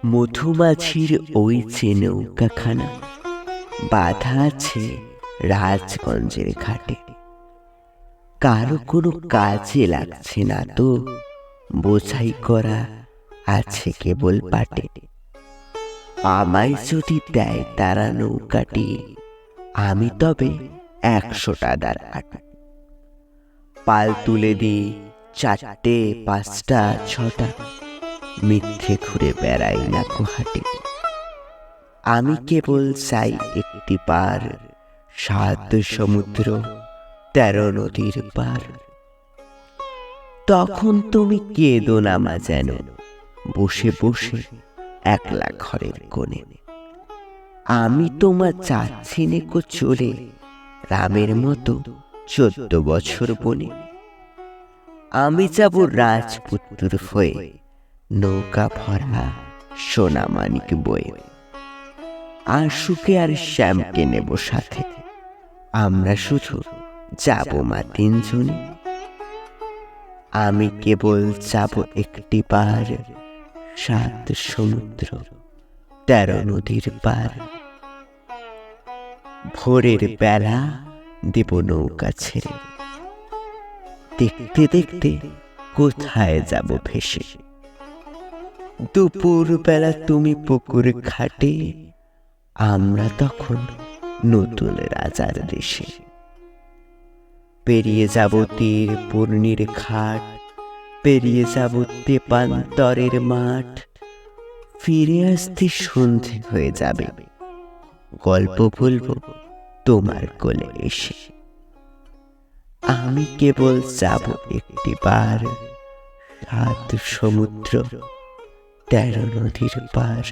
মধুমাছির ওই যে নৌকাখানা বাঁধা আছে রাজগঞ্জের ঘাটে, কারো কোনো কাজে লাগছে না তো, বোঝাই করা আছে কেবল পাটে। আমায় যদি দেয় তারা নৌকাটি, আমি তবে 100 টাকার আট। পাল তুলে দিই 4টে 5টা 6টা, মিথ্যে ঘুরে বেড়াই না হাটে। আমি কেবল চাই একটি পার, 7 সমুদ্র 13 নদীর পার। তখন তুমি কেঁদো না মা যেন, বসে বসে একলা ঘরের কোণে। আমি তোমার চাচ্ছি নেকো চলে, রামের মতো 14 বছর বনে। আমি যাব রাজপুত্র হয়ে, নৌকা ভরা সোনা মানিক বয়ে। আশুকে আর শ্যামকে নেব সাথে, আমরা শুধু যাব মা 3 জনে। আমি কেবল যাব একটি পার, 7 সমুদ্র 13 নদীর পার। ভোরের বেলা দেব নৌকা ছেড়ে, দেখতে দেখতে কোথায় যাব ভেসে। দুপুর বেলা তুমি পুকুর ঘাটে, আমরা তখন নতুন রাজার দেশে। পেরিয়ে যাব তীর পূর্ণির ঘাট, পেরিয়ে যাব তেপান্তরের মাঠ। ফিরে আসতে সন্ধে হয়ে যাবে, গল্প বলবো তোমার কোলে এসে। আমি কেবল যাব একটি বার, 7 সমুদ্র 13 নদীর পার।